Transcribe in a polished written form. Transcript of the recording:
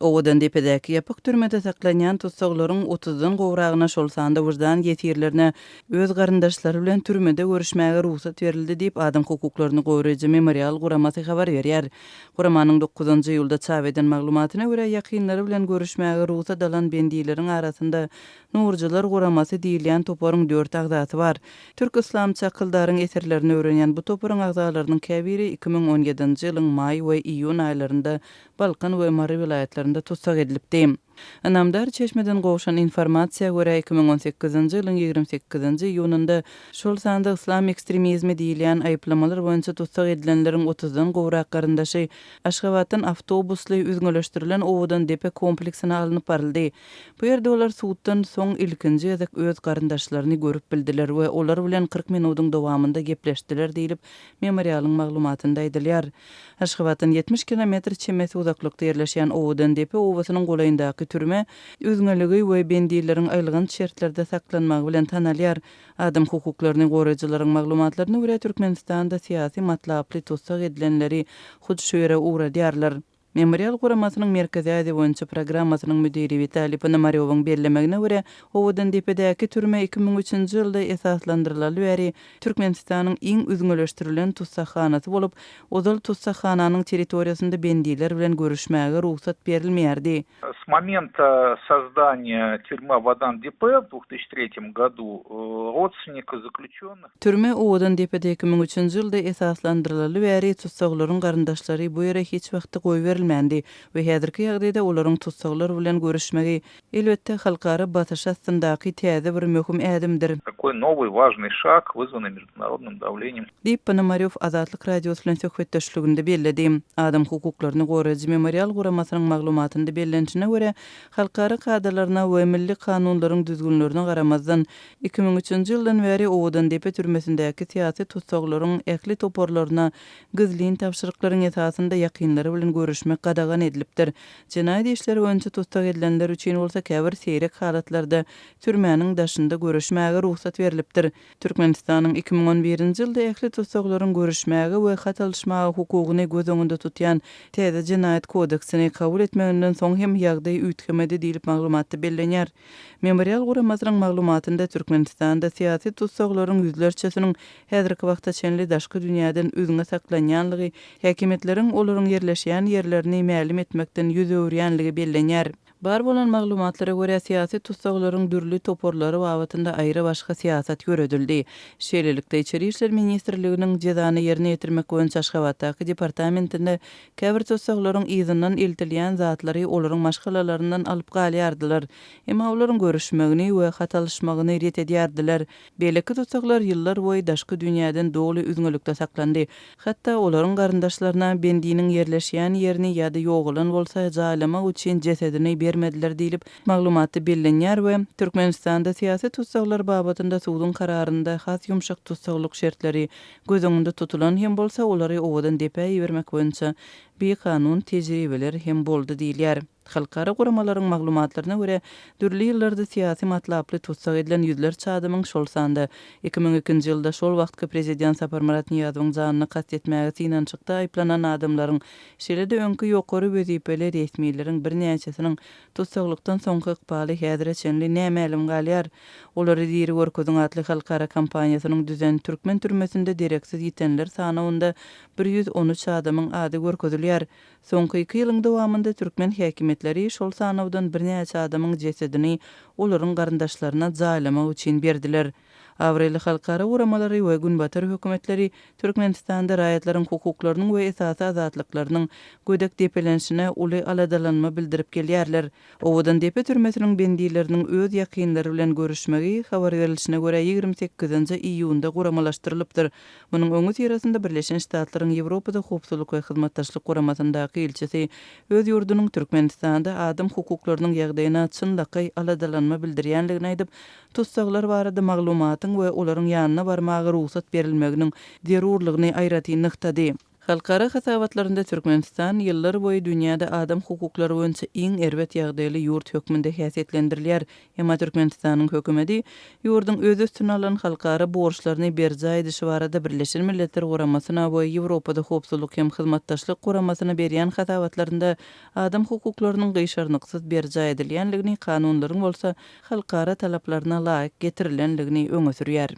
Owadan depedäki ýapyk türmede saklanýan tutsaglaryň 30-dan gowragyna şol sanda wyjdan ýetirlerine öz garyndaşlary bilen türmede görüşmäge ruhsat berildi diýip adam hukuklaryny gowraýjy memorial guramasy habar berýär. Guramanyň 9-njy ýylda çap eden maglumatyna görä ýakynlary bilen görüşmäge ruhsat alan bendiýleriň arasynda Nurjylar guramasy diýilýän toparyň 4 agzasy bar. Türk islam çakyldaryň eserlerini öwrenýän bu toparyň agzalarynyň käbiri 2017-nji ýylyň may we iýun aýlarynda Balkan we Mary vilayatlarynda tutsak edilipdi. Anamdar Çeşmeden gowşan informasiýa görä 2018-nji ýylyň 28-nji iýunynda şol sanda islam ekstremizmi diýilýän aýplamalar boýunça tutsak edilenleriň 30-dan gowrak garyndaşy Aşgabatdan awtobusly üzgünleşdirilen Owadan depe kompleksine alınıp baryldy. Bu ýerde olar suwtdan soň ilkinji ýazak öz garyndaşlaryny görüp bildiler we olar bilen 40 minutyň dowamında gepleşdiler diýilip memorialyň maglumatynda aýdylýar. Aşgabatdan 70 kilometr çemesi uzaklykda ýerleşýän Owadan depe owasynyň golaýyndaky türme özgünligi we bendiýleriň aýlygan şertlerde saklanmagy bilen tanalýar. Adam hukuklaryny goraýjylaryň maglumatlaryna görä Türkmenistanda syýasy matlaply tutsak edilenleri hud şu ýere uğradýarlar. Memorial guramasynyň merkezi ýazy boýunça programmasynyň müdiri Vitali Ponomaryowyň bellemegine görä Owadan depedäki türme 2003-nji ýylda esaslandyrylaly bäri Türkmenistanyň iň üzgünleşdirilen tutsakhanasy bolup, ozal tutsakhananyň territoriýasynda bendiýler bilen görüşmäge ruhsat berilmeýärdi. С момента создания тюрьмы Owadan depe в 2003 году родственники заключенных Türme Owadan depede 2003-nji ýylda esaslandyrylaly bäri tutsaklaryň garyndaşlary bu ýere hiç wagtda goýup berilmendi we häzirki ýagdaýda olaryň tutsaklar bilen görüşmegi elbetde halkara batyş astyndaky täze bir möhüm ädimdir. Такой новый важный шаг, вызванный международным давлением. Diýip Ponomaryow Azatlyk radiosu bilen söhbetdeşliginde bellädi. Adam hukuklaryny goraýjy memorial guramasynyň maglumatynda bellenişine görä halkara kadrlaryna we milli kanunlaryň düzgünlerine garamazdan 2003-nji ýyldan bäri Owadan depe türmesindäki syýasy tutsaklaryň ähli toporlaryna gizlin tapşyryklaryň esasynda ýakynlary bilen görüşmek gadagan edilipdir. Jenaýat işleri boýunça tutsak edilenler üçin bolsa käbir seýrek halatlarda türmäniň daşynda görüşmäge ruhsat berilipdir. Türkmenistanyň 2011-nji ýylda ähli tutsaklaryň görüşmäge we hat alşmagy hukugyny göz öňünde tutýan täze jenaýat kodeksini kabul etmeginden soň hem ýagdaý üýtgemedi diýilip maglumatda bellenýär. Memorial guramasynyň maglumatynda Türkmenistanda syýasy tutsaklaryň ýüzlerçesiniň häzirki wagtda çenli daşky dünýäden özüne saklanýanlygy, häkimetleriň olaryň ýerleşýän ýerlerini mälim etmekden ýüz öwürýänligi bellenýär. Bar bolan maglumatlara görä syýasy tutsaklaryň dürli toporlary wagtynda aýry başga syýasat ýöredildi. Şeýlelikde Içeri işler ministrliginiň jezany ýerine ýetirmek boýunça Aşgabatdaky departamentinde käbir tutsaklaryň ýzynyň eltilýän zatlary olaryň maşgalalaryndan alyp galýardylar. Emma olaryň görüşmegini we hat alşmagyny ret edýärdiler. Beleki tutsaklar ýyllar boýy daşky dünýäden dogly üzgünlükde saklandy. Hatda olaryň garyndaşlaryna bendiýiniň ýerleşýän ýerini ýa-da ýogulan bolsa jaýlamak üçin jesedini bermediler diýilip maglumatda bellenýär we Türkmenistanda syýasy tutsaklar babatynda suwdyň kararynda has ýumşak tutsaklyk şertleri göz öňünde tutulan hem bolsa olary Owadan depe ýermek boýunça bir kanun tejribeleri hem boldy diýilýär. Halkara guramalaryň maglumatlaryna görä dürli ýyllarda syýasy matlaply tutsak edilen ýüzlerçe adamyň şol sanda 2002-nji ýylda şol wagtky prezident Saparmurat Niýazowyň janyny kast etmäge synançykda aýplanan adamlaryň şeýle-de öňkü ýokary wezipeli resmiýleriň bir näçesiniň tutsaklykdan soňky ykbaly häzire çenli nämelim galýar. Olary diýri görkezin atly halkara kampaniýasynyň düzen Türkmen türmesinde direksiz ýitenler sanawynda 113 adamyň ady görkezilýär. Soňky 2 ýylyň dowamında Türkmen häkimetleri şol sanawdan bir näçe adamyň jesedini olaryň garyndaşlaryna jaýlamak üçin berdiler. Awrely halkara guramalary we günbatar hökümetleri Türkmenistanda raýatlaryň hukuklarynyň we esasy azatlyklarynyň gödek depelenişine uly aladalanma bildirip gelýärler. Owadan depe türmesiniň bendiýleriniň öz ýakynlary bilen görüşmegi habar berilişine görä 28-nji iýunda guramalaşdyrylypdyr. Munyň öňü ýerasynda Birleşen Ştatlaryň Ýewropada howpsuzlyk we hyzmatdaşlyk guramasyndaky elçisi öz ýurdunyň Türkmenistanda adam hukuklarynyň ýagdaýyna çyndaky aladalanma bildirýänligini aýdyp, tutsaklar barada maglumatyň we olaryň ýanyna barmagy ruhsat berilmeginiň zerurlygyny aýraty nyktady. Halkara hasabatlarında Türkmenistan yıllar boyu dünyada adam hukuklary boýunça iň erbet ýagdaýly ýurt hökmünde häsiýetlendirilýär. Emma Türkmenistanyň hökümeti ýurdun öz üstüne alan halkara borçlaryny berja edişi barada Birleşmiş Milletler Guramasyna we Ýewropada howpsuzlyk hem hyzmatdaşlyk guramasyna berýän hasabatlarynda adam hukuklarynyň gyşarnyksyz berja edilýänligini, kanunlaryň bolsa halkara talaplaryna laýyk getirilenligini öňe sürýär.